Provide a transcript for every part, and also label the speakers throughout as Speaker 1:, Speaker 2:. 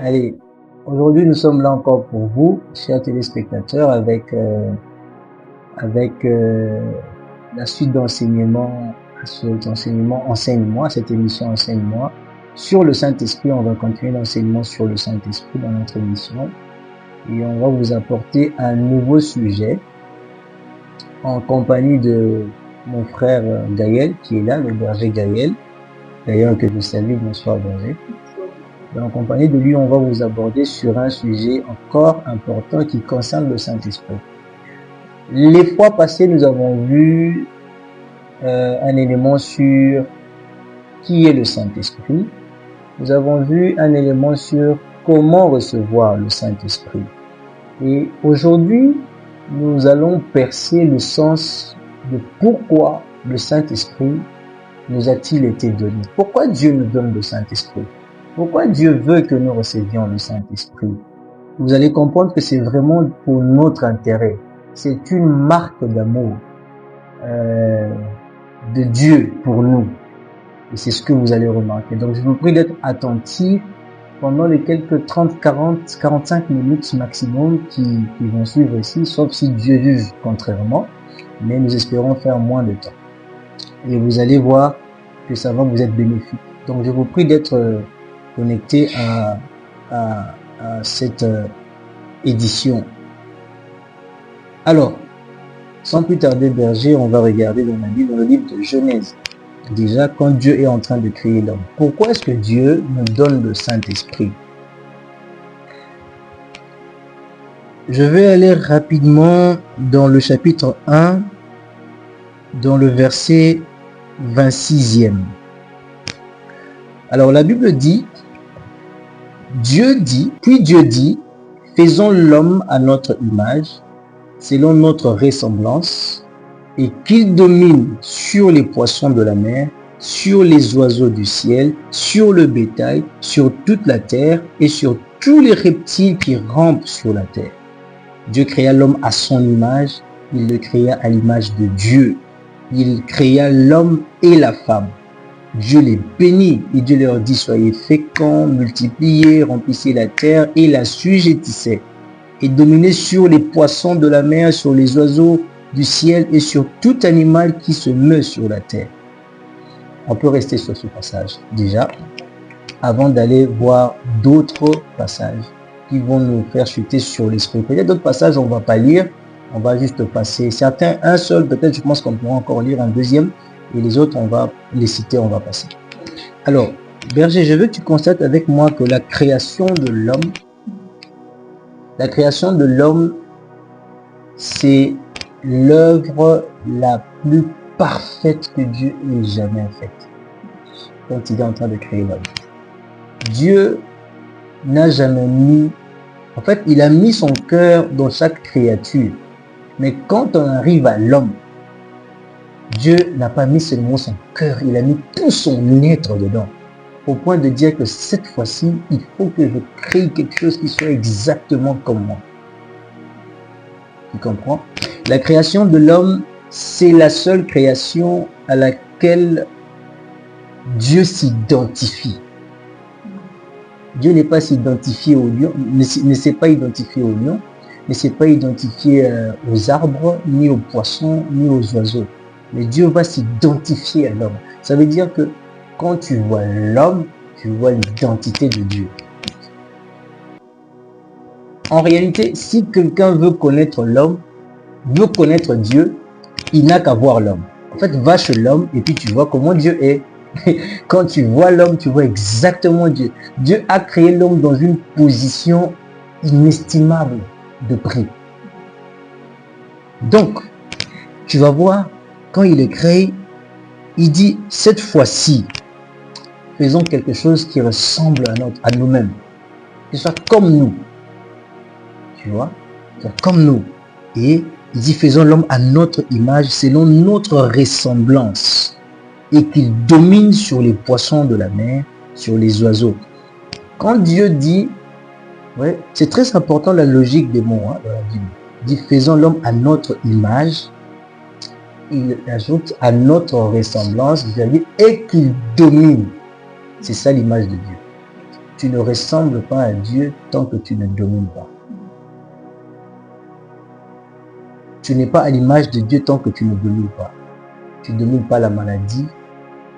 Speaker 1: Allez, aujourd'hui nous sommes là encore pour vous, chers téléspectateurs, avec la suite d'enseignement, Enseigne-moi, cette émission Enseigne-moi. Sur le Saint-Esprit, on va continuer l'enseignement sur le Saint-Esprit dans notre émission. Et on va vous apporter un nouveau sujet en compagnie de mon frère Gaël, qui est là, le berger Gaël. D'ailleurs, que je salue, bonsoir berger. Et en compagnie de lui, on va vous aborder sur un sujet encore important qui concerne le Saint-Esprit. Les fois passées, nous avons vu un élément sur qui est le Saint-Esprit. Nous avons vu un élément sur comment recevoir le Saint-Esprit. Et aujourd'hui, nous allons percer le sens de pourquoi le Saint-Esprit nous a-t-il été donné. Pourquoi Dieu nous donne le Saint-Esprit? Pourquoi Dieu veut que nous recevions le Saint-Esprit? Vous allez comprendre que c'est vraiment pour notre intérêt. C'est une marque d'amour de Dieu pour nous. Et c'est ce que vous allez remarquer. Donc je vous prie d'être attentifs pendant les quelques 30, 40, 45 minutes maximum qui vont suivre ici, sauf si Dieu juge contrairement. Mais nous espérons faire moins de temps. Et vous allez voir que ça va vous être bénéfique. Donc je vous prie d'être connecté à cette édition. Alors, sans plus tarder, berger, on va regarder dans le livre de Genèse. Déjà, quand Dieu est en train de créer l'homme, pourquoi est-ce que Dieu nous donne le Saint-Esprit? Je vais aller rapidement dans le chapitre 1, dans le verset 26e. Alors la Bible dit, puis Dieu dit, faisons l'homme à notre image, selon notre ressemblance, et qu'il domine sur les poissons de la mer, sur les oiseaux du ciel, sur le bétail, sur toute la terre et sur tous les reptiles qui rampent sur la terre. Dieu créa l'homme à son image, il le créa à l'image de Dieu. Il créa l'homme et la femme. Dieu les bénit et Dieu leur dit, soyez féconds, multipliez, remplissez la terre et la sujettissez. Et dominez sur les poissons de la mer, sur les oiseaux du ciel et sur tout animal qui se meut sur la terre. On peut rester sur ce passage déjà, avant d'aller voir d'autres passages qui vont nous faire chuter sur l'esprit. Peut-être d'autres passages on ne va pas lire, on va juste passer. Certains, un seul, peut-être je pense qu'on pourra encore lire un deuxième, et les autres on va les citer, on va passer. Alors, berger, je veux que tu constates avec moi que la création de l'homme, c'est l'œuvre la plus parfaite que Dieu ait jamais faite. Quand il est en train de créer l'homme. Dieu n'a jamais mis, en fait, il a mis son cœur dans chaque créature. Mais quand on arrive à l'homme, Dieu n'a pas mis seulement son cœur, il a mis tout son être dedans. Au point de dire que cette fois-ci, il faut que je crée quelque chose qui soit exactement comme moi. Tu comprends? La création de l'homme, c'est la seule création à laquelle Dieu s'identifie. Dieu n'est pas s'identifié au lion, ne s'est pas identifié au lion, ne s'est pas identifié aux arbres, ni aux poissons, ni aux oiseaux. Mais Dieu va s'identifier à l'homme. Ça veut dire que quand tu vois l'homme, tu vois l'identité de Dieu. En réalité, si quelqu'un veut connaître l'homme, veut connaître Dieu, il n'a qu'à voir l'homme. En fait, va chez l'homme et puis tu vois comment Dieu est. Quand tu vois l'homme, tu vois exactement Dieu. Dieu a créé l'homme dans une position inestimable de prix. Donc, tu vas voir, quand il est créé, il dit, cette fois-ci, faisons quelque chose qui ressemble à nous-mêmes. Que ce soit comme nous. Tu vois, comme nous. Et il dit, faisons l'homme à notre image, selon notre ressemblance. Et qu'il domine sur les poissons de la mer, sur les oiseaux. Quand Dieu dit, ouais, c'est très important la logique des mots dans la Bible. Il dit, faisons l'homme à notre image. Il ajoute à notre ressemblance, et qu'il domine. C'est ça l'image de Dieu. tu ne ressembles pas à Dieu tant que tu ne domines pas. Tu n'es pas à l'image de Dieu tant que tu ne domines pas. Tu ne domines pas la maladie,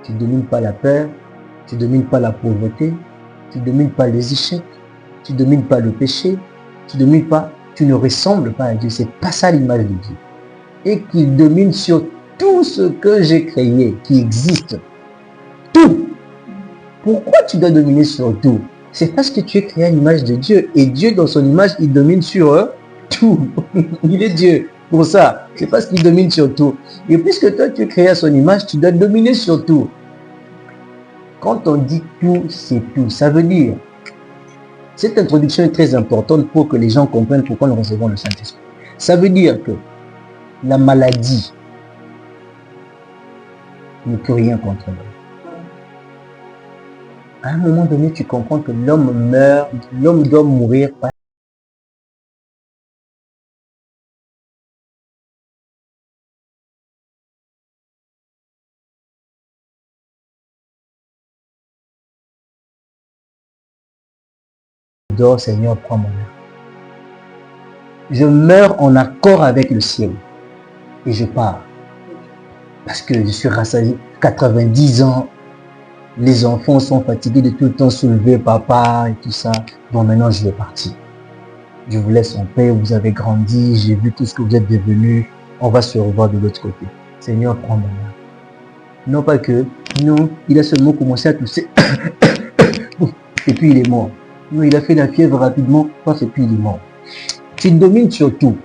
Speaker 1: tu ne domines pas la peur, tu ne domines pas la pauvreté, tu ne domines pas les échecs, tu ne domines pas le péché, tu ne domines pas, tu ne ressembles pas à Dieu. C'est pas ça l'image de Dieu. Et qu'il domine sur tout ce que j'ai créé, qui existe. Tout. Pourquoi tu dois dominer sur tout? C'est parce que tu es créé à l'image de Dieu. Et Dieu, dans son image, il domine sur tout. Il est Dieu. Pour ça, c'est parce qu'il domine sur tout. Et puisque toi, tu es créé à son image, tu dois dominer sur tout. Quand on dit tout, c'est tout. Ça veut dire, cette introduction est très importante pour que les gens comprennent pourquoi nous recevons le Saint-Esprit. Ça veut dire que la maladie ne peut rien contre l'homme. À un moment donné, tu comprends que l'homme meurt, l'homme doit mourir parce que dors, Seigneur, prends mon âme. Je meurs en accord avec le ciel et je pars. Parce que je suis rassasié, 90 ans, les enfants sont fatigués de tout le temps soulever papa et tout ça. Bon, maintenant je vais partir. Je vous laisse en paix, vous avez grandi, j'ai vu tout ce que vous êtes devenus. On va se revoir de l'autre côté. Seigneur, prends mon âme. Non pas que, non, il a seulement commencé à tousser. Et puis il est mort. Non, il a fait la fièvre rapidement, et puis il est mort. Tu domines sur tout.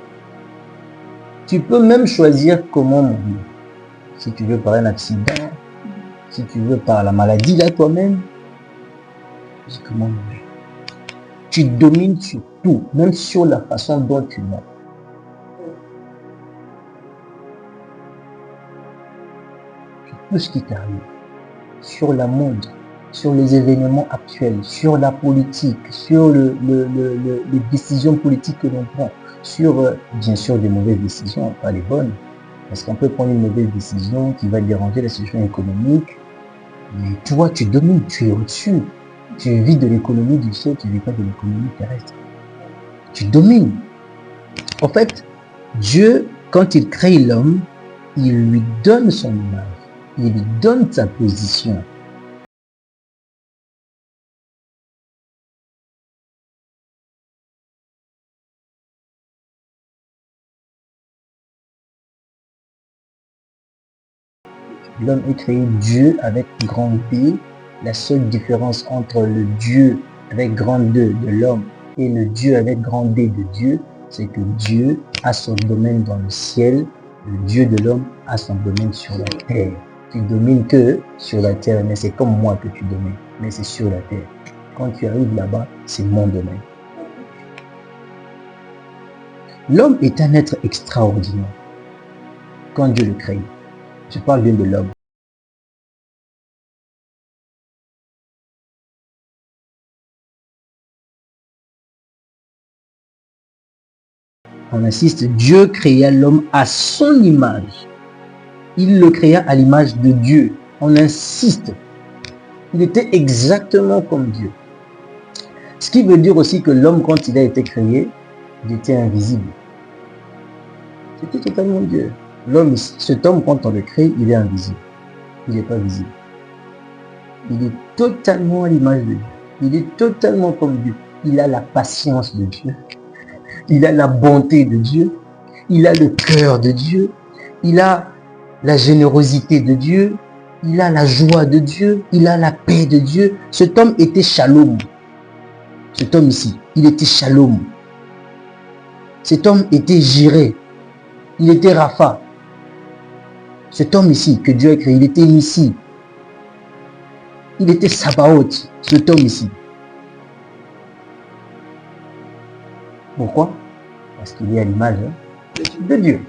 Speaker 1: Tu peux même choisir comment mourir. Si tu veux par un accident, si tu veux par la maladie là toi-même, dis comment mourir. Tu domines sur tout, même sur la façon dont tu meurs. Sur tout ce qui t'arrive, sur la mode, sur les événements actuels, sur la politique, sur les décisions politiques que l'on prend, sur, bien sûr, des mauvaises décisions, pas les bonnes, parce qu'on peut prendre une mauvaise décision qui va déranger la situation économique, mais toi, tu domines, tu es au-dessus. Tu vis de l'économie du ciel, tu ne vis pas de l'économie terrestre. Tu domines. En fait, Dieu, quand il crée l'homme, il lui donne son image, il lui donne sa position. L'homme est créé Dieu avec grand D. La seule différence entre le Dieu avec grand D de l'homme et le Dieu avec grand D de Dieu, c'est que Dieu a son domaine dans le ciel, le Dieu de l'homme a son domaine sur la terre. Tu domines que sur la terre, mais c'est comme moi que tu domines, mais c'est sur la terre. Quand tu arrives là-bas, c'est mon domaine. L'homme est un être extraordinaire. Quand Dieu le crée, je parle bien de l'homme. On insiste, Dieu créa l'homme à son image. Il le créa à l'image de Dieu. On insiste. Il était exactement comme Dieu. Ce qui veut dire aussi que l'homme, quand il a été créé, il était invisible. C'était totalement Dieu. L'homme, cet homme, quand on le crée, il est invisible. Il n'est pas visible. Il est totalement à l'image de Dieu. Il est totalement comme Dieu. Il a la patience de Dieu. Il a la bonté de Dieu. Il a le cœur de Dieu. Il a la générosité de Dieu. Il a la joie de Dieu. Il a la paix de Dieu. Cet homme était shalom. Cet homme ici, il était shalom. Cet homme était Jiré. Il était Rapha. Cet homme ici, que Dieu a créé, il était Nissi. Il était Sabaoth, cet homme ici. Pourquoi? Parce qu'il est à l'image de Dieu.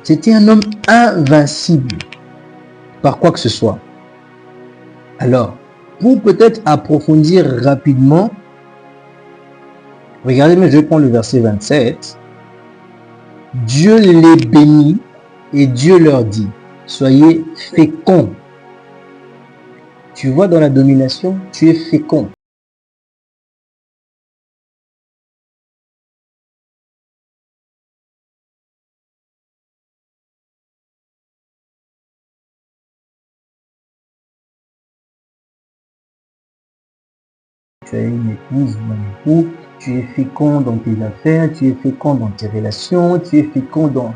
Speaker 1: C'était un homme invincible par quoi que ce soit. Alors, pour peut-être approfondir rapidement, regardez, mais je vais prendre le verset 27. Dieu les bénit et Dieu leur dit, soyez féconds Tu vois, dans la domination, tu es fécond. Tu as une épouse ou un époux, tu es fécond dans tes affaires, tu es fécond dans tes relations, tu es fécond dans...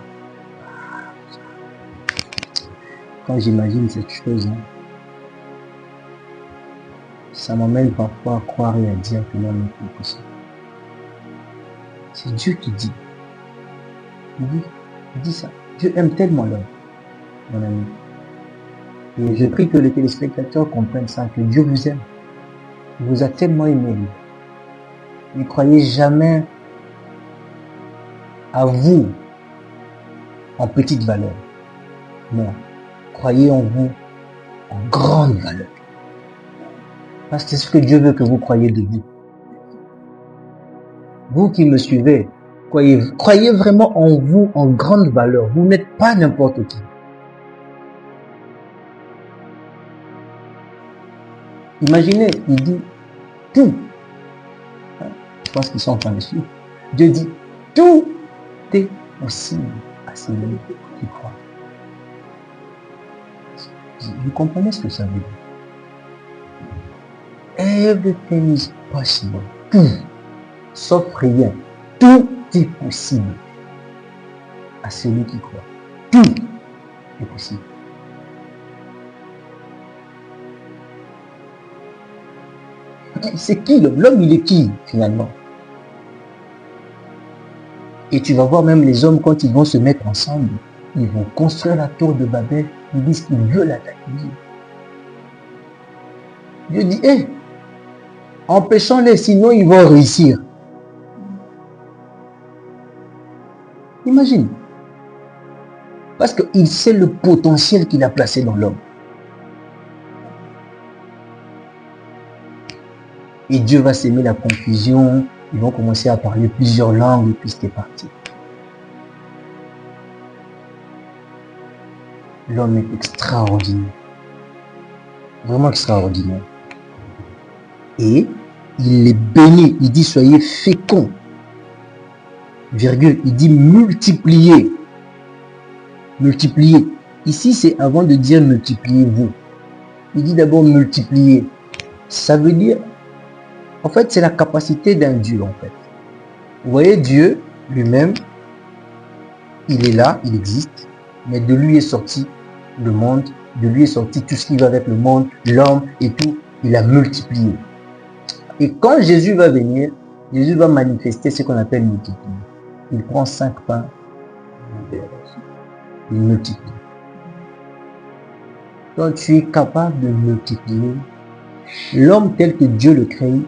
Speaker 1: Quand j'imagine cette chose, hein, ça m'amène parfois à croire et à dire que l'homme n'est plus possible. C'est Dieu qui dit. Il dit ça. Dieu aime tellement l'homme, mon ami. Et je prie que les téléspectateurs comprennent ça, que Dieu vous aime. Il vous a tellement aimé. Ne croyez jamais à vous en petite valeur. Non. Croyez en vous en grande valeur. Parce que c'est ce que Dieu veut que vous croyiez de vous. Vous qui me suivez, croyez vraiment en vous en grande valeur. Vous n'êtes pas n'importe qui. Imaginez, il dit tout. Je pense qu'ils sont en train de suivre. Dieu dit tout est possible à celui qui croit. Vous comprenez ce que ça veut dire? Everything is possible. Tout, sauf rien. Tout est possible à celui qui croit. Tout est possible. C'est qui l'homme? L'homme, il est qui finalement? Et tu vas voir même les hommes quand ils vont se mettre ensemble, ils vont construire la tour de Babel, ils disent qu'ils veulent attaquer Dieu. Dieu dit, hé, empêchons-les, sinon ils vont réussir. Imagine. Parce qu'il sait le potentiel qu'il a placé dans l'homme. Et Dieu va s'aimer la confusion, ils vont commencer à parler plusieurs langues et puis c'est parti. L'homme est extraordinaire. Vraiment extraordinaire. Et il est béni. Il dit soyez féconds. Virgule. Il dit multipliez. Multipliez. Ici c'est avant de dire multipliez-vous. Il dit d'abord multiplier. Ça veut dire, en fait c'est la capacité d'un Dieu en fait. Vous voyez Dieu lui-même, il est là, il existe, mais de lui est sorti le monde, de lui est sorti tout ce qui va avec le monde, l'homme et tout, il a multiplié. Et quand Jésus va venir, Jésus va manifester ce qu'on appelle multiplier. Il prend 5 pains, il multiplie. Quand tu es capable de multiplier, l'homme tel que Dieu le crée,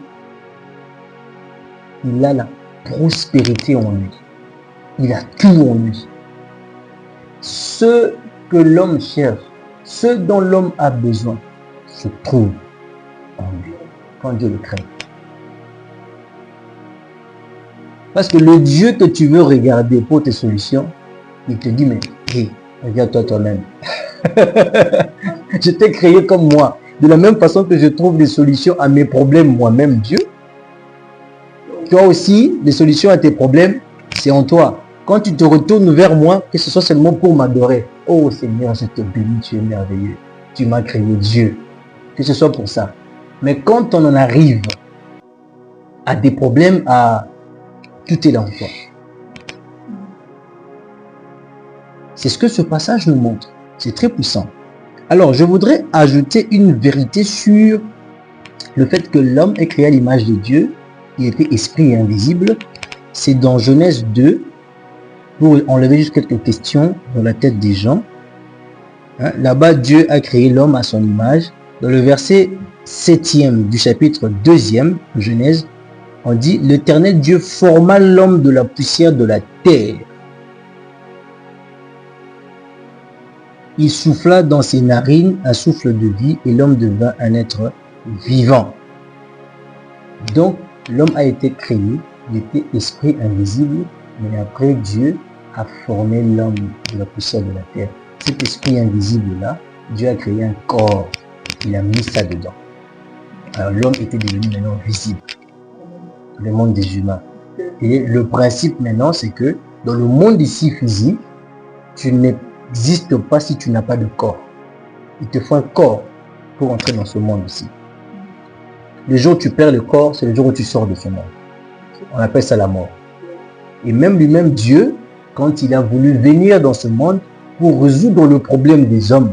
Speaker 1: il a la prospérité en lui. Il a tout en lui. Ce que l'homme cherche, ce dont l'homme a besoin, se trouve en lui, quand Dieu le crée. Parce que le Dieu que tu veux regarder pour tes solutions, il te dit, mais hey, regarde-toi toi-même. Je t'ai créé comme moi. De la même façon que je trouve des solutions à mes problèmes moi-même, Dieu, toi aussi, les solutions à tes problèmes, c'est en toi. Quand tu te retournes vers moi, que ce soit seulement pour m'adorer. Oh Seigneur, je te bénis, tu es merveilleux. Tu m'as créé Dieu. Que ce soit pour ça. Mais quand on en arrive à des problèmes, tout est dans toi. C'est ce que ce passage nous montre. C'est très puissant. Alors, je voudrais ajouter une vérité sur le fait que l'homme est créé à l'image de Dieu. Il était esprit invisible. C'est dans Genèse 2, pour enlever juste quelques questions dans la tête des gens. Hein, là-bas, Dieu a créé l'homme à son image. Dans le verset 7e du chapitre 2e de Genèse, on dit, l'Éternel Dieu forma l'homme de la poussière de la terre. Il souffla dans ses narines un souffle de vie et l'homme devint un être vivant. Donc, l'homme a été créé, il était esprit invisible, mais après Dieu a formé l'homme de la poussière de la terre. Cet esprit invisible-là, Dieu a créé un corps Il a mis ça dedans. Alors l'homme était devenu maintenant visible. Le monde des humains. Et le principe maintenant, c'est que dans le monde ici physique, tu n'existes pas si tu n'as pas de corps. Il te faut un corps pour entrer dans ce monde ici. Le jour où tu perds le corps, c'est le jour où tu sors de ce monde. On appelle ça la mort. Et même lui-même, Dieu, quand il a voulu venir dans ce monde pour résoudre le problème des hommes,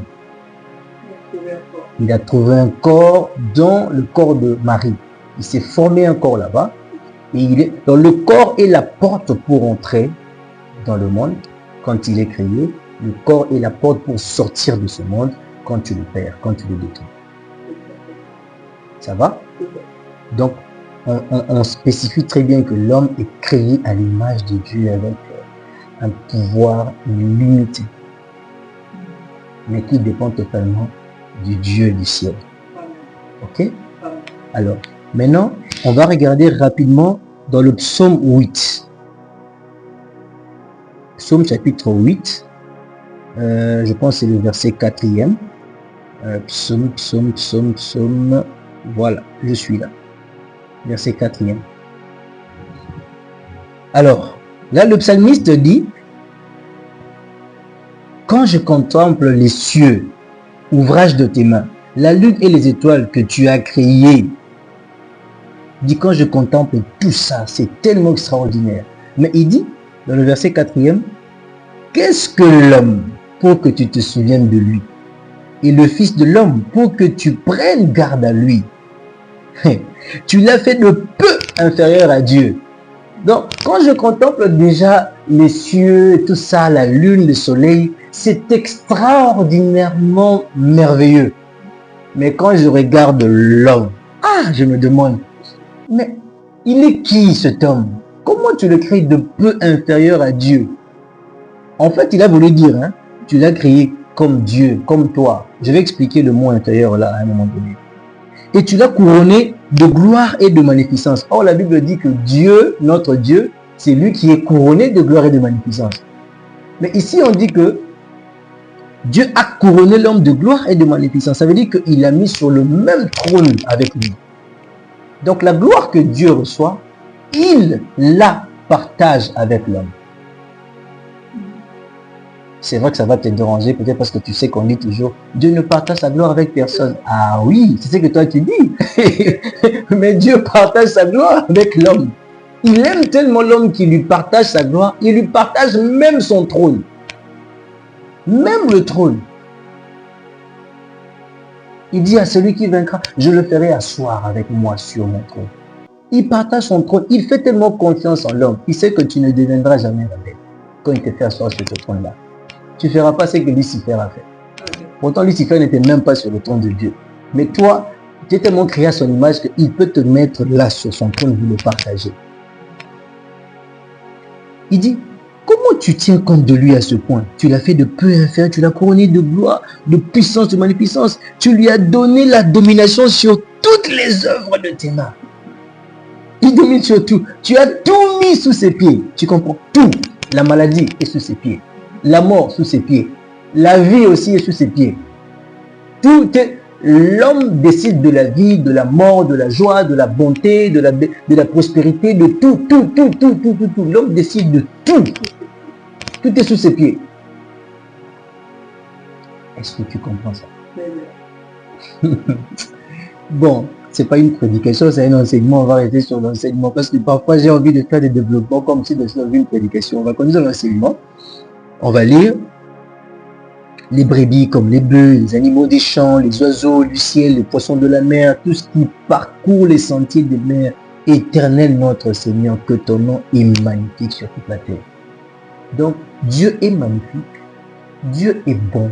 Speaker 1: il a trouvé un corps dans le corps de Marie. Il s'est formé un corps là-bas. Et il est dans le corps est la porte pour entrer dans le monde quand il est créé. Le corps est la porte pour sortir de ce monde quand tu le perds, quand tu le détruis. Ça va? Donc, on spécifie très bien que l'homme est créé à l'image de Dieu avec un pouvoir limité, mais qui dépend totalement du Dieu du ciel. Ok? Alors, maintenant, on va regarder rapidement dans le psaume 8. Psaume chapitre 8. Je pense que c'est le verset 4e. Psaume. Voilà, je suis là. Verset 4e. Alors, là, le psalmiste dit, quand je contemple les cieux, ouvrage de tes mains, la lune et les étoiles que tu as créées, dit quand je contemple tout ça, c'est tellement extraordinaire. Mais il dit, dans le verset 4e, qu'est-ce que l'homme pour que tu te souviennes de lui? Et le fils de l'homme pour que tu prennes garde à lui. Tu l'as fait de peu inférieur à Dieu. Donc, quand je contemple déjà les cieux, tout ça, la lune, le soleil, c'est extraordinairement merveilleux. Mais quand je regarde l'homme, je me demande, mais il est qui cet homme? Comment tu le crées de peu inférieur à Dieu? En fait, il a voulu dire, tu l'as créé comme Dieu, comme toi. Je vais expliquer le mot intérieur là à un moment donné. Et tu l'as couronné de gloire et de magnificence. Or, la Bible dit que Dieu, notre Dieu, c'est lui qui est couronné de gloire et de magnificence. Mais ici, on dit que Dieu a couronné l'homme de gloire et de magnificence. Ça veut dire qu'il l'a mis sur le même trône avec lui. Donc, la gloire que Dieu reçoit, il la partage avec l'homme. C'est vrai que ça va te déranger, peut-être parce que tu sais qu'on dit toujours Dieu ne partage sa gloire avec personne. Ah oui, c'est ce que toi tu dis. Mais Dieu partage sa gloire avec l'homme. Il aime tellement l'homme qu'il lui partage sa gloire, il lui partage même son trône. Même le trône. Il dit à celui qui vaincra, je le ferai asseoir avec moi sur mon trône. Il partage son trône, il fait tellement confiance en l'homme. Il sait que tu ne deviendras jamais rebelle quand il te fait asseoir sur ce trône-là. Tu ne feras pas ce que Lucifer a fait. Pourtant, Lucifer n'était même pas sur le trône de Dieu. Mais toi, tu es tellement créé à son image qu'il peut te mettre là sur son trône, vous le partagez. Il dit, comment tu tiens compte de lui à ce point? Tu l'as fait de peu inférieur, tu l'as couronné de gloire, de puissance, de magnificence. Tu lui as donné la domination sur toutes les œuvres de tes mains. Il domine sur tout. Tu as tout mis sous ses pieds. Tu comprends? Tout. La maladie est sous ses pieds. La mort sous ses pieds. La vie aussi est sous ses pieds. Tout est... L'homme décide de la vie, de la mort, de la joie, de la bonté, de la prospérité, de tout. L'homme décide de tout. Tout est sous ses pieds. Est-ce que tu comprends ça? Bon, c'est pas une prédication, c'est un enseignement. On va rester sur l'enseignement parce que parfois j'ai envie de faire des développements comme si c'était une prédication. On va continuer l'enseignement. On va lire les brebis comme les bœufs, les animaux des champs, les oiseaux du ciel, les poissons de la mer, tout ce qui parcourt les sentiers des mers. Éternel notre Seigneur, que ton nom est magnifique sur toute la terre. Donc, Dieu est magnifique, Dieu est bon,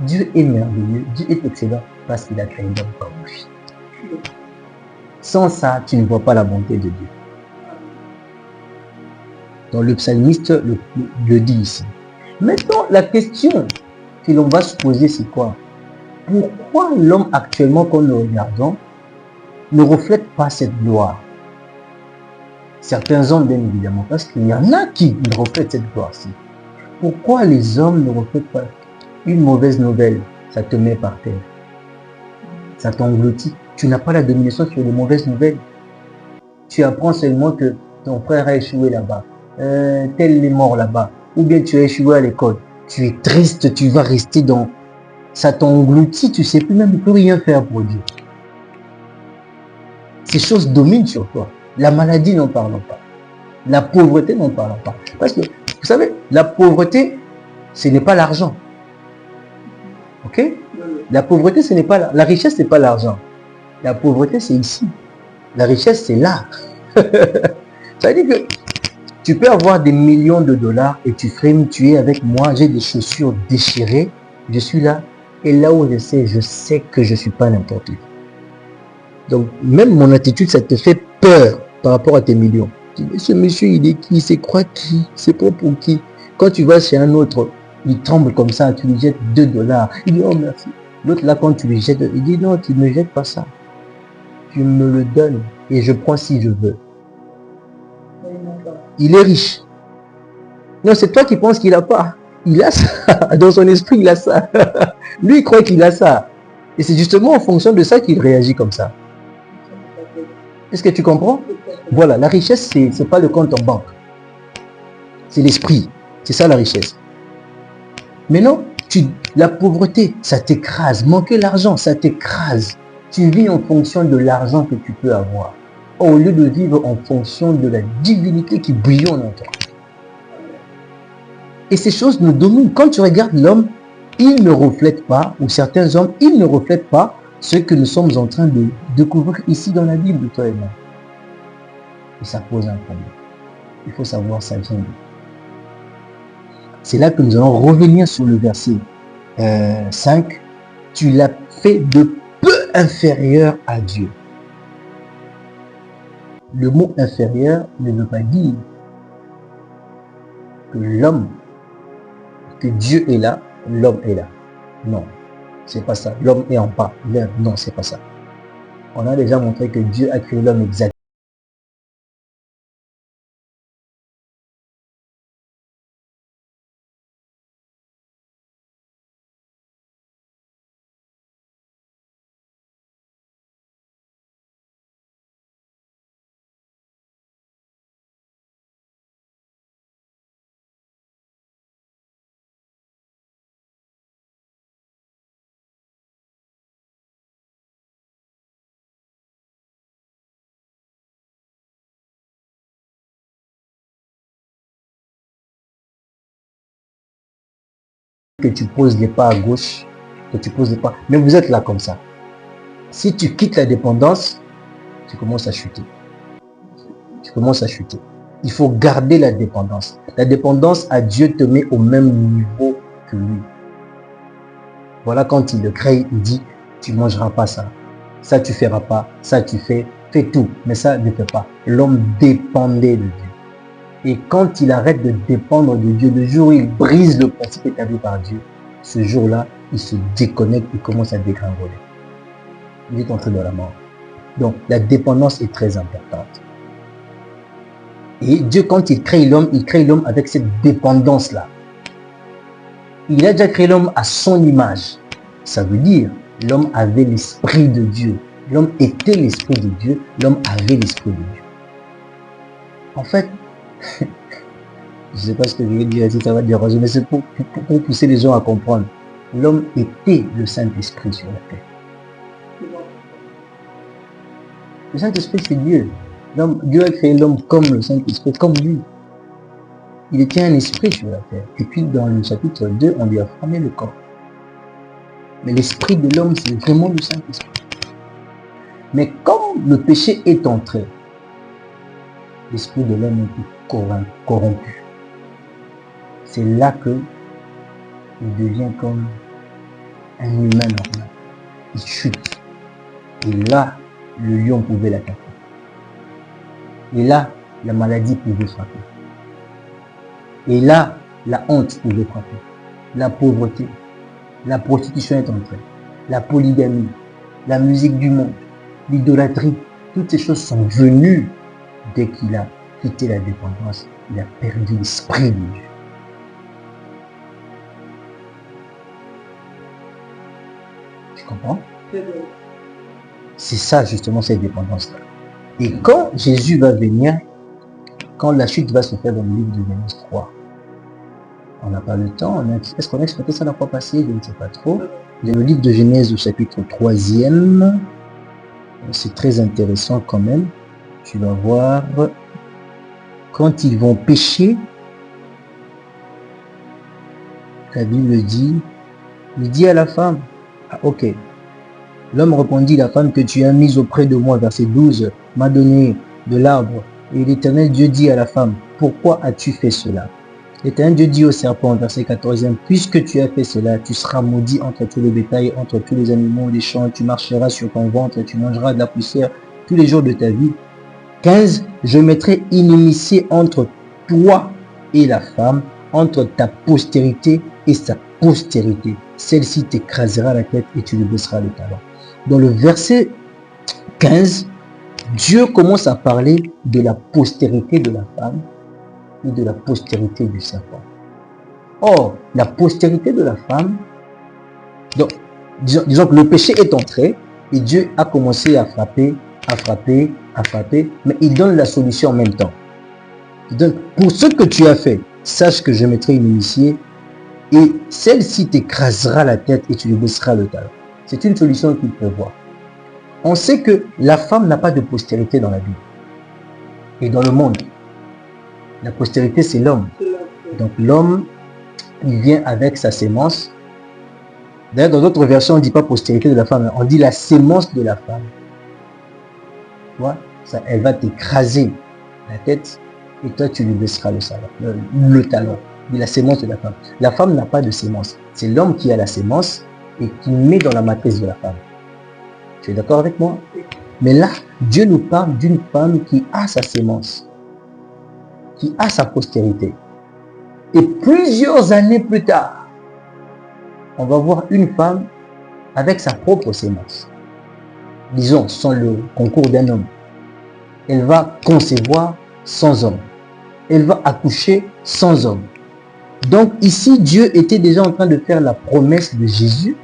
Speaker 1: Dieu est merveilleux, Dieu est excellent parce qu'il a créé l'homme comme lui. Sans ça, tu ne vois pas la bonté de Dieu. Donc, le psalmiste le dit ici. Maintenant, la question que l'on va se poser, c'est quoi? Pourquoi l'homme actuellement, quand nous regardons, ne reflète pas cette gloire? Certains hommes, bien évidemment, parce qu'il y en a qui reflètent cette gloire-ci. Pourquoi les hommes ne reflètent pas? Une mauvaise nouvelle, ça te met par terre. ça t'engloutit. Tu n'as pas la domination sur les mauvaises nouvelles. Tu apprends seulement que ton frère a échoué là-bas, tel est mort là-bas, ou bien tu as échoué à l'école. Tu es triste, tu vas rester dans... Ça t'engloutit, tu ne sais plus même plus rien faire pour Dieu. Ces choses dominent sur toi. La maladie, n'en parlons pas. La pauvreté, n'en parlons pas. Parce que, vous savez, la pauvreté, ce n'est pas l'argent. Ok? La pauvreté, ce n'est pas la richesse, ce n'est pas l'argent. La pauvreté, c'est ici. La richesse, c'est là. Ça veut dire que tu peux avoir des millions de dollars et tu frimes, tu es avec moi, j'ai des chaussures déchirées, je suis là. Et là où je sais que je ne suis pas n'importe qui. Donc, même mon attitude, ça te fait peur par rapport à tes millions. Tu dis, ce monsieur, il est qui? C'est quoi qui? C'est pas pour qui? Quand tu vas chez un autre, il tremble comme ça, tu lui jettes 2 dollars. Il dit, oh merci. L'autre là, quand tu lui jettes, il dit, non, tu ne me jettes pas ça. Tu me le donnes et je prends si je veux. Il est riche. Non, c'est toi qui penses qu'il n'a pas. Il a ça. Dans son esprit, il a ça. Lui, il croit qu'il a ça. Et c'est justement en fonction de ça qu'il réagit comme ça. Est-ce que tu comprends? Voilà, la richesse, c'est pas le compte en banque. C'est l'esprit. C'est ça la richesse. Mais non, la pauvreté, ça t'écrase. Manquer l'argent, ça t'écrase. Tu vis en fonction de l'argent que tu peux avoir. Au lieu de vivre en fonction de la divinité qui bouillonne en toi. Et ces choses nous dominent. Quand tu regardes l'homme, il ne reflète pas, ou certains hommes, ils ne reflètent pas ce que nous sommes en train de découvrir ici dans la Bible, toi et moi. Et ça pose un problème. Il faut savoir ça vient d'où. C'est là que nous allons revenir sur le verset 5. Tu l'as fait de peu inférieur à Dieu. Le mot inférieur ne veut pas dire que l'homme, que Dieu est là, l'homme est là. Non, c'est pas ça. L'homme est en bas. Non, c'est pas ça. On a déjà montré que Dieu a créé l'homme exactement. Que tu poses les pas à gauche, que tu poses les pas. Mais vous êtes là comme ça. Si tu quittes la dépendance, tu commences à chuter. Tu commences à chuter. Il faut garder la dépendance. La dépendance à Dieu te met au même niveau que lui. Voilà quand il le crée, il dit, tu ne mangeras pas ça. Ça, tu ne feras pas. Ça, tu fais tout. Mais ça, ne fais pas. L'homme dépendait de Dieu. Et quand il arrête de dépendre de Dieu, le jour où il brise le principe établi par Dieu, ce jour-là, il se déconnecte, il commence à dégringoler. Il est entré dans la mort. Donc, la dépendance est très importante. Et Dieu, quand il crée l'homme avec cette dépendance-là. Il a déjà créé l'homme à son image. Ça veut dire, l'homme avait l'esprit de Dieu. L'homme était l'esprit de Dieu. L'homme avait l'esprit de Dieu. En fait, je ne sais pas ce que je vais dire, si ça va déranger, mais c'est pour pousser les gens à comprendre. L'homme était le Saint-Esprit sur la terre. Le Saint-Esprit, c'est Dieu. Dieu a créé l'homme comme le Saint-Esprit, comme lui. Il était un esprit sur la terre. Et puis dans le chapitre 2, on lui a formé le corps. Mais l'esprit de l'homme, c'est vraiment le Saint-Esprit. Mais comme le péché est entré, l'esprit de l'homme est corrompu. C'est là que il devient comme un humain normal. Il chute. Et là, le lion pouvait l'attaquer. Et là, la maladie pouvait frapper. Et là, la honte pouvait frapper. La pauvreté, la prostitution est entrée. La polygamie, la musique du monde, l'idolâtrie, toutes ces choses sont venues dès qu'il a quitté la dépendance. Il a perdu l'esprit de Dieu. Tu comprends? C'est ça justement cette dépendance-là. Et quand Jésus va venir, quand la chute va se faire dans le livre de Genèse 3, on n'a pas le temps, est-ce qu'on a exploité ça la fois passée? Je ne sais pas trop. Dans le livre de Genèse au chapitre 3e, c'est très intéressant quand même. Tu vas voir, quand ils vont pécher, la Bible dit, il dit à la femme, ah, ok, l'homme répondit, la femme que tu as mise auprès de moi, verset 12, m'a donné de l'arbre. Et l'Éternel Dieu dit à la femme, pourquoi as-tu fait cela? L'Éternel Dieu dit au serpent, verset 14e, puisque tu as fait cela, tu seras maudit entre tout le bétail, entre tous les animaux des champs, tu marcheras sur ton ventre, tu mangeras de la poussière tous les jours de ta vie. 15, je mettrai inimitié entre toi et la femme, entre ta postérité et sa postérité. Celle-ci t'écrasera la tête et tu lui baisseras le talon. Dans le verset 15, Dieu commence à parler de la postérité de la femme et de la postérité du serpent. Or, la postérité de la femme, donc, disons que le péché est entré et Dieu a commencé à frapper, mais il donne la solution en même temps. Donc, pour ce que tu as fait, sache que je mettrai une initiée et celle-ci t'écrasera la tête et tu lui baisseras le talon. C'est une solution qu'il peut voir. On sait que la femme n'a pas de postérité dans la Bible et dans le monde. La postérité, c'est l'homme. Donc l'homme, il vient avec sa sémence. D'ailleurs, dans d'autres versions, on ne dit pas postérité de la femme, on dit la sémence de la femme. Tu vois, ça, elle va t'écraser la tête et toi, tu lui baisseras le talon. De la sémence de la femme. La femme n'a pas de sémence. C'est l'homme qui a la sémence et qui met dans la matrice de la femme. Tu es d'accord avec moi? Mais là, Dieu nous parle d'une femme qui a sa sémence, qui a sa postérité. Et plusieurs années plus tard, on va voir une femme avec sa propre sémence. Disons, sans le concours d'un homme. Elle va concevoir sans homme. Elle va accoucher sans homme. Donc ici, Dieu était déjà en train de faire la promesse de Jésus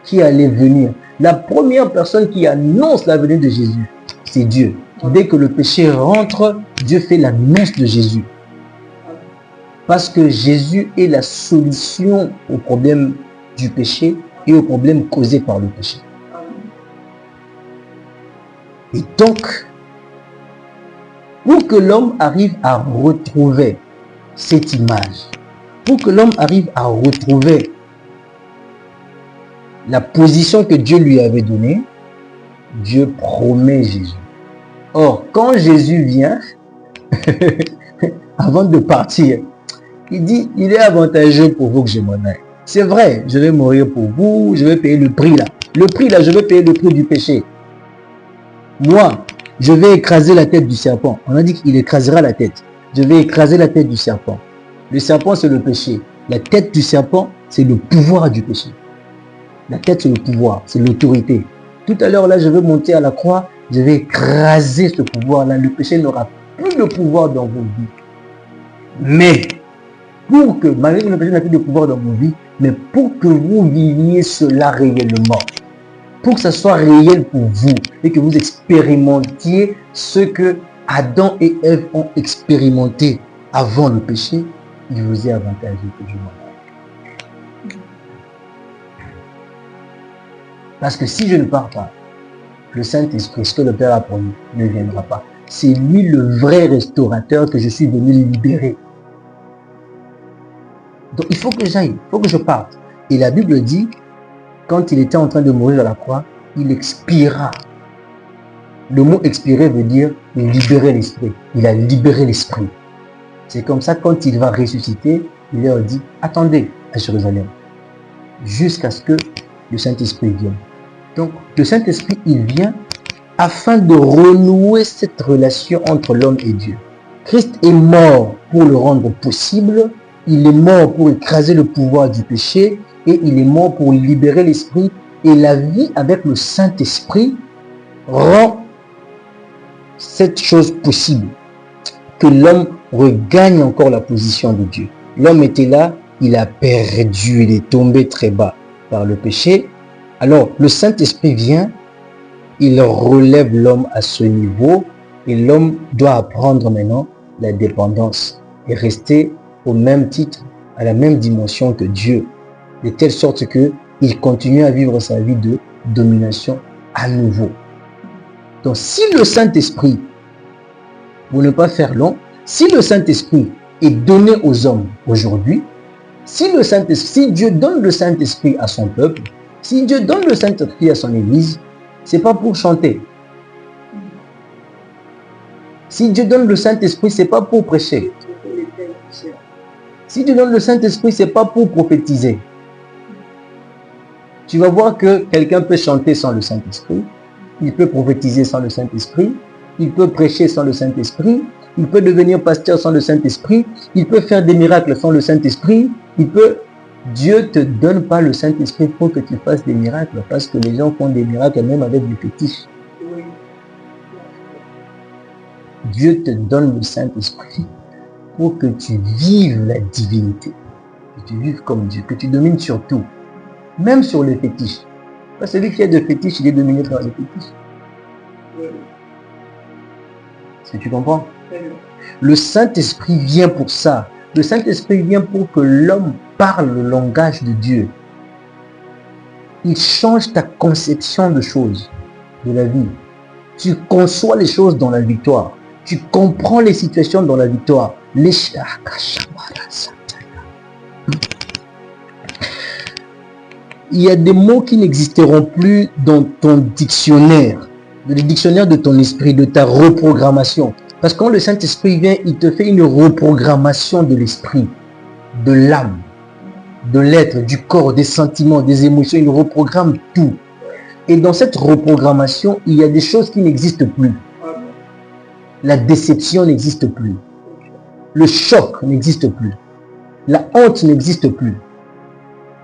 Speaker 1: qui allait venir. La première personne qui annonce la venue de Jésus, c'est Dieu. Dès que le péché rentre, Dieu fait l'annonce de Jésus. Parce que Jésus est la solution au problème du péché et au problème causé par le péché. Et donc, pour que l'homme arrive à retrouver cette image, pour que l'homme arrive à retrouver la position que Dieu lui avait donnée, Dieu promet Jésus. Or, quand Jésus vient, avant de partir, il dit, il est avantageux pour vous que je m'en aille. C'est vrai, je vais mourir pour vous, je vais payer le prix là. Le prix là, je vais payer le prix du péché. Moi, je vais écraser la tête du serpent. On a dit qu'il écrasera la tête. Je vais écraser la tête du serpent. Le serpent, c'est le péché. La tête du serpent, c'est le pouvoir du péché. La tête, c'est le pouvoir, c'est l'autorité. Tout à l'heure, là, je vais monter à la croix, je vais écraser ce pouvoir-là. Le péché n'aura plus de pouvoir dans vos vies. Mais, pour que, malgré que le péché n'a plus de pouvoir dans vos vies, mais pour que vous viviez cela réellement, pour que ça soit réel pour vous et que vous expérimentiez ce que Adam et Ève ont expérimenté avant le péché, il vous est avantageux que je m'en aille. Parce que si je ne pars pas, le Saint-Esprit, ce que le Père a promis, ne viendra pas. C'est lui le vrai restaurateur que je suis venu libérer. Donc il faut que j'aille, il faut que je parte. Et la Bible dit, quand il était en train de mourir à la croix, il expira. Le mot expirer veut dire libérer l'esprit. Il a libéré l'esprit. C'est comme ça, quand il va ressusciter, il leur dit, attendez à Jérusalem, jusqu'à ce que le Saint-Esprit vienne. Donc, le Saint-Esprit, il vient afin de renouer cette relation entre l'homme et Dieu. Christ est mort pour le rendre possible. Il est mort pour écraser le pouvoir du péché et il est mort pour libérer l'esprit. Et la vie avec le Saint-Esprit rend cette chose possible, que l'homme regagne encore la position de Dieu. L'homme était là, il a perdu, il est tombé très bas par le péché. Alors, le Saint-Esprit vient il relève l'homme à ce niveau et l'homme doit apprendre maintenant la dépendance et rester au même titre, à la même dimension que Dieu, de telle sorte que il continue à vivre sa vie de domination à nouveau. Donc si le Saint-Esprit, pour ne pas faire long, si le Saint-Esprit est donné aux hommes aujourd'hui, si Dieu donne le Saint-Esprit à son peuple, si Dieu donne le Saint-Esprit à son Église, c'est pas pour chanter. Si Dieu donne le Saint-Esprit, c'est pas pour prêcher. Si Dieu donne le Saint-Esprit, c'est pas pour prophétiser. Tu vas voir que quelqu'un peut chanter sans le Saint-Esprit, il peut prophétiser sans le Saint-Esprit, il peut prêcher sans le Saint-Esprit, il peut devenir pasteur sans le Saint-Esprit, il peut faire des miracles sans le Saint-Esprit, Dieu ne te donne pas le Saint-Esprit pour que tu fasses des miracles, parce que les gens font des miracles même avec des fétiches. Dieu te donne le Saint-Esprit pour que tu vives la divinité, que tu vives comme Dieu, que tu domines sur tout, même sur les fétiches. Parce que celui qui a des fétiches, il est dominé par les fétiches. Est-ce que tu comprends? Le Saint-Esprit vient pour ça. Le Saint-Esprit vient pour que l'homme parle le langage de Dieu. Il change ta conception de choses, de la vie. Tu conçois les choses dans la victoire. Tu comprends les situations dans la victoire. Il y a des mots qui n'existeront plus dans ton dictionnaire, le dictionnaire de ton esprit, de ta reprogrammation. Parce que quand le Saint-Esprit vient, il te fait une reprogrammation de l'esprit, de l'âme, de l'être, du corps, des sentiments, des émotions. Il reprogramme tout. Et dans cette reprogrammation, il y a des choses qui n'existent plus. La déception n'existe plus. Le choc n'existe plus. La honte n'existe plus.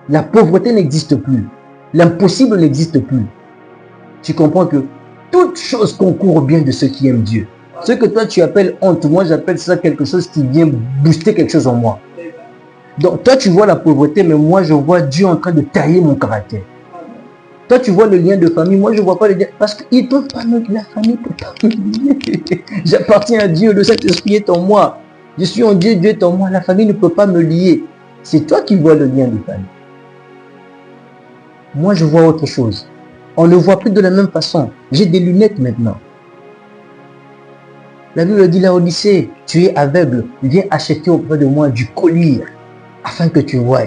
Speaker 1: La pauvreté n'existe plus. L'impossible n'existe plus. Tu comprends que toute chose concourt au bien de ceux qui aiment Dieu. Ce que toi tu appelles honte, moi j'appelle ça quelque chose qui vient booster quelque chose en moi. Donc toi tu vois la pauvreté, mais moi je vois Dieu en train de tailler mon caractère. Toi tu vois le lien de famille, moi je ne vois pas le lien. Parce qu'ils ne peuvent pas me... La famille ne peut pas me lier. J'appartiens à Dieu, le Saint-Esprit est en moi. Je suis en Dieu, Dieu est en moi. La famille ne peut pas me lier. C'est toi qui vois le lien de famille. Moi je vois autre chose. On ne voit plus de la même façon. J'ai des lunettes maintenant. La Bible dit là au lycée, tu es aveugle, viens acheter auprès de moi du collier afin que tu voies.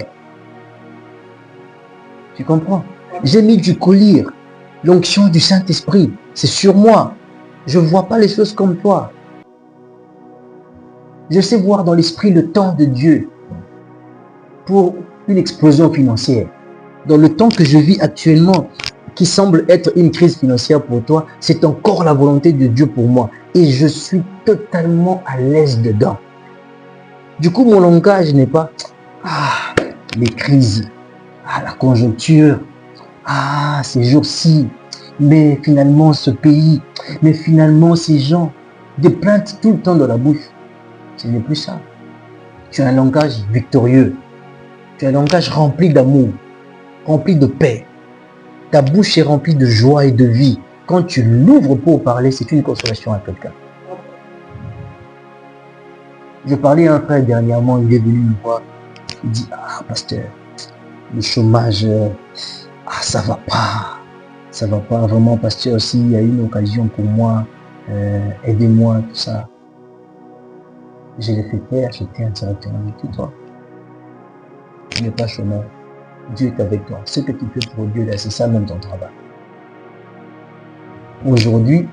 Speaker 1: Tu comprends? J'ai mis du collier, l'onction du Saint-Esprit, c'est sur moi. Je ne vois pas les choses comme toi. Je sais voir dans l'esprit le temps de Dieu pour une explosion financière. Dans le temps que je vis actuellement, qui semble être une crise financière pour toi, c'est encore la volonté de Dieu pour moi. Et je suis totalement à l'aise dedans. Du coup, mon langage n'est pas les crises, la conjoncture, ces jours-ci, mais finalement ce pays, mais finalement ces gens, des plaintes tout le temps dans la bouche. Ce n'est plus ça. Tu as un langage victorieux. Tu as un langage rempli d'amour, rempli de paix. Ta bouche est remplie de joie et de vie. Quand tu l'ouvres pour parler, c'est une consolation à quelqu'un. Je parlais à un frère dernièrement, il est venu me voir. Il dit, pasteur, le chômage, ça va pas. Ça va pas vraiment, pasteur, s'il y a une occasion pour moi, aidez-moi, tout ça. Je l'ai fait faire, j'étais indirectement avec toi. Tu n'es pas chômeur. Dieu est avec toi. Ce que tu fais pour Dieu, là, c'est ça même ton travail. Aujourd'hui,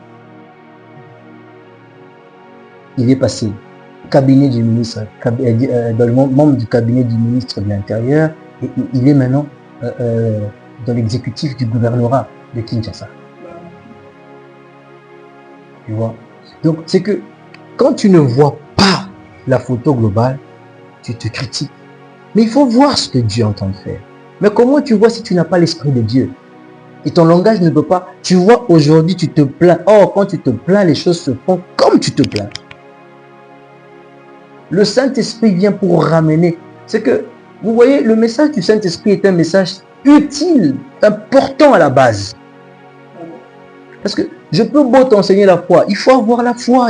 Speaker 1: il est passé cabinet du ministre, dans le membre du cabinet du ministre de l'Intérieur, et il est maintenant dans l'exécutif du gouvernorat de Kinshasa. Tu vois? Donc, c'est que quand tu ne vois pas la photo globale, tu te critiques. Mais il faut voir ce que Dieu est en train de faire. Mais comment tu vois si tu n'as pas l'esprit de Dieu? Et ton langage ne peut pas. Tu vois, aujourd'hui, tu te plains. Or, quand tu te plains, les choses se font comme tu te plains. Le Saint-Esprit vient pour ramener. C'est que, vous voyez, le message du Saint-Esprit est un message utile, important à la base. Parce que je peux beau t'enseigner la foi. Il faut avoir la foi.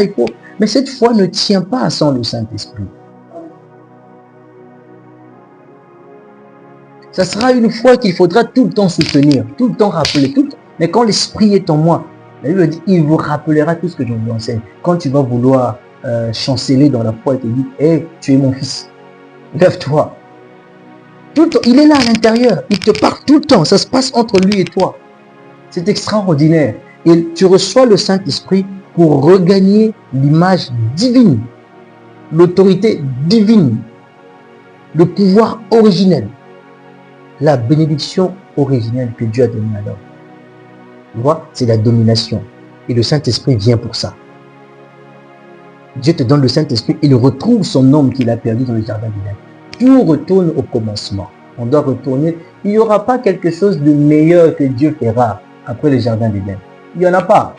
Speaker 1: Mais cette foi ne tient pas sans le Saint-Esprit. Ça sera une foi qu'il faudra tout le temps soutenir, tout le temps rappeler. Mais quand l'Esprit est en moi, la Bible dit, il vous rappellera tout ce que je vous enseigne. Quand tu vas vouloir chanceler dans la foi et te dire, hey, tu es mon fils, lève-toi. Tout le temps, il est là à l'intérieur, il te parle tout le temps, ça se passe entre lui et toi. C'est extraordinaire. Et tu reçois le Saint-Esprit pour regagner l'image divine, l'autorité divine, le pouvoir originel, la bénédiction originelle que Dieu a donnée à l'homme. Tu vois, c'est la domination. Et le Saint-Esprit vient pour ça. Dieu te donne le Saint-Esprit, il retrouve son homme qu'il a perdu dans le jardin d'Éden. Tout retourne au commencement. On doit retourner. Il n'y aura pas quelque chose de meilleur que Dieu fera après le jardin d'Éden. Il n'y en a pas.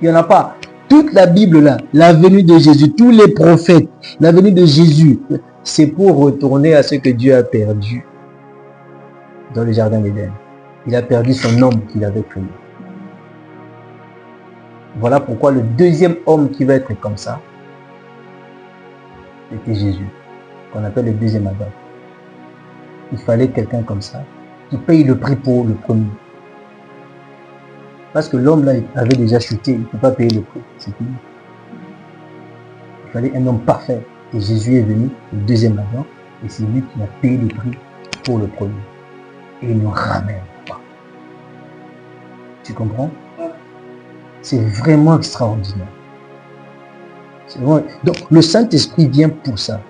Speaker 1: Il n'y en a pas. Toute la Bible là, la venue de Jésus, tous les prophètes, la venue de Jésus, c'est pour retourner à ce que Dieu a perdu dans le jardin d'Éden. Il a perdu son homme qu'il avait créé. Voilà pourquoi le deuxième homme qui va être comme ça, c'était Jésus, qu'on appelle le deuxième Adam. Il fallait quelqu'un comme ça, qui paye le prix pour le premier. Parce que l'homme là, il avait déjà chuté, il ne peut pas payer le prix, c'est fini. Il fallait un homme parfait. Et Jésus est venu, le deuxième Adam, et c'est lui qui a payé le prix pour le premier. Et il nous ramène. Tu comprends? C'est vraiment extraordinaire. Vraiment... Donc, le Saint-Esprit vient pour ça.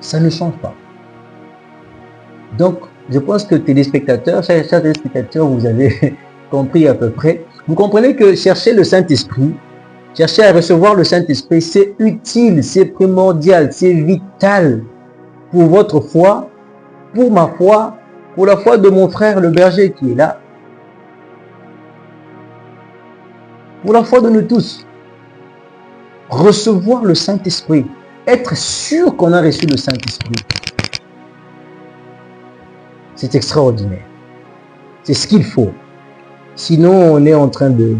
Speaker 1: Ça ne change pas. Donc, je pense que téléspectateurs, chers téléspectateurs, vous avez compris à peu près. Vous comprenez que chercher le Saint-Esprit, chercher à recevoir le Saint-Esprit, c'est utile, c'est primordial, c'est vital pour votre foi, pour ma foi, pour la foi de mon frère le berger qui est là, pour la foi de nous tous. Recevoir le Saint-Esprit, être sûr qu'on a reçu le Saint-Esprit, c'est extraordinaire. C'est ce qu'il faut. Sinon, on est en train de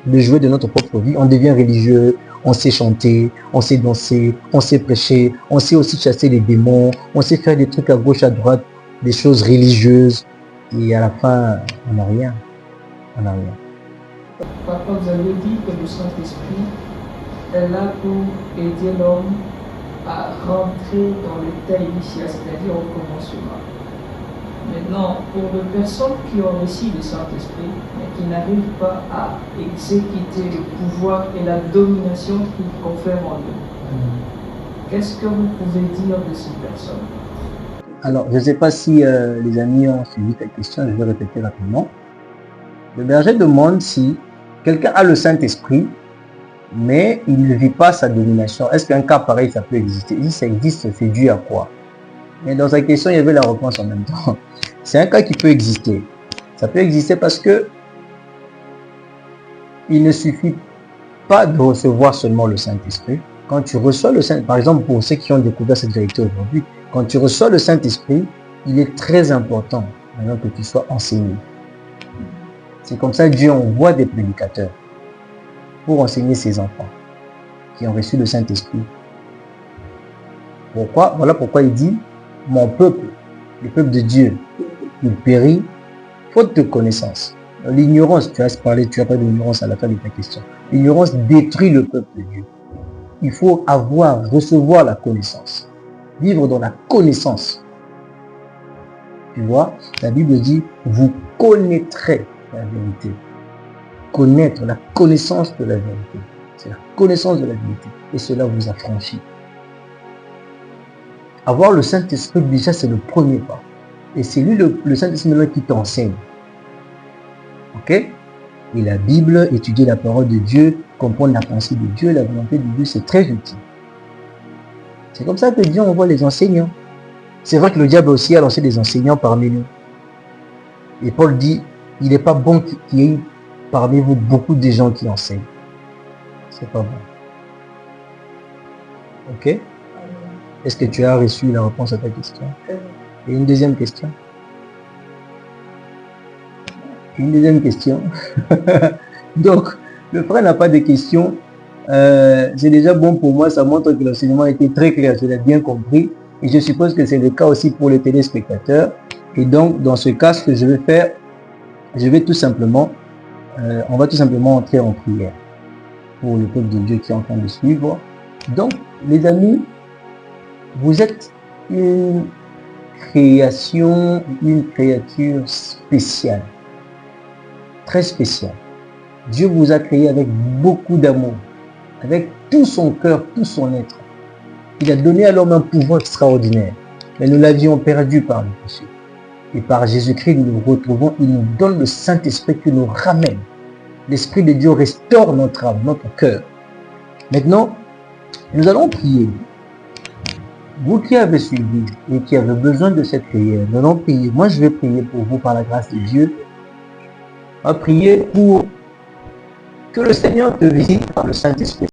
Speaker 1: jouer de notre propre vie. On devient religieux, on sait chanter, on sait danser, on sait prêcher, on sait aussi chasser les démons, on sait faire des trucs à gauche, à droite, des choses religieuses. Et à la fin, on n'a rien. On n'a rien.
Speaker 2: Papa, vous avez dit que le Saint-Esprit est là pour aider l'homme à rentrer dans l'état initial, c'est-à-dire au commencement. Maintenant, pour les personnes qui ont reçu le Saint-Esprit, mais qui n'arrivent pas à exécuter le pouvoir et la domination qu'il confère en eux, qu'est-ce que vous pouvez dire de ces personnes?
Speaker 1: Alors, je ne sais pas si les amis ont suivi cette question, je vais répéter rapidement. Le berger demande si quelqu'un a le Saint-Esprit, mais il ne vit pas sa domination. Est-ce qu'un cas pareil, ça peut exister? Si ça existe, c'est dû à quoi? Mais dans sa question, il y avait la réponse en même temps. C'est un cas qui peut exister. Ça peut exister parce que il ne suffit pas de recevoir seulement le Saint-Esprit. Quand tu reçois le Saint-Esprit, par exemple, pour ceux qui ont découvert cette vérité aujourd'hui, quand tu reçois le Saint-Esprit, il est très important maintenant que tu sois enseigné. C'est comme ça que Dieu envoie des prédicateurs pour enseigner ses enfants qui ont reçu le Saint-Esprit. Pourquoi? Voilà pourquoi il dit, mon peuple, le peuple de Dieu, il périt faute de connaissance. L'ignorance, tu as parlé de l'ignorance à la fin de ta question. L'ignorance détruit le peuple de Dieu. Il faut recevoir la connaissance. Vivre dans la connaissance. Tu vois, la Bible dit, vous connaîtrez la vérité. Connaître, la connaissance de la vérité. C'est la connaissance de la vérité. Et cela vous affranchit. Avoir le Saint-Esprit, déjà, c'est le premier pas. Et c'est lui, le Saint-Esprit, qui t'enseigne. Ok? Et la Bible, étudier la parole de Dieu, comprendre la pensée de Dieu, la volonté de Dieu, c'est très utile. C'est comme ça que Dieu envoie les enseignants. C'est vrai que le diable aussi a lancé des enseignants parmi nous. Et Paul dit, il n'est pas bon qu'il y ait parmi vous beaucoup de gens qui enseignent. C'est pas bon. Ok? Est-ce que tu as reçu la réponse à ta question? Et une deuxième question? Une deuxième question. Donc, le frère n'a pas de questions. C'est déjà bon pour moi. Ça montre que l'enseignement a été très clair. Je l'ai bien compris. Et je suppose que c'est le cas aussi pour les téléspectateurs. Et donc, dans ce cas, ce que je vais faire, je vais tout simplement, on va tout simplement entrer en prière pour le peuple de Dieu qui est en train de suivre. Donc, les amis, vous êtes une création, une créature spéciale, très spéciale. Dieu vous a créé avec beaucoup d'amour, avec tout son cœur, tout son être. Il a donné à l'homme un pouvoir extraordinaire, mais nous l'avions perdu par le péché. Et par Jésus-Christ, nous nous retrouvons, il nous donne le Saint-Esprit qui nous ramène. L'Esprit de Dieu restaure notre âme, notre cœur. Maintenant, nous allons prier. Vous qui avez suivi et qui avez besoin de cette prière, nous allons prier. Moi, je vais prier pour vous par la grâce de Dieu. On va prier pour que le Seigneur te visite par le Saint-Esprit.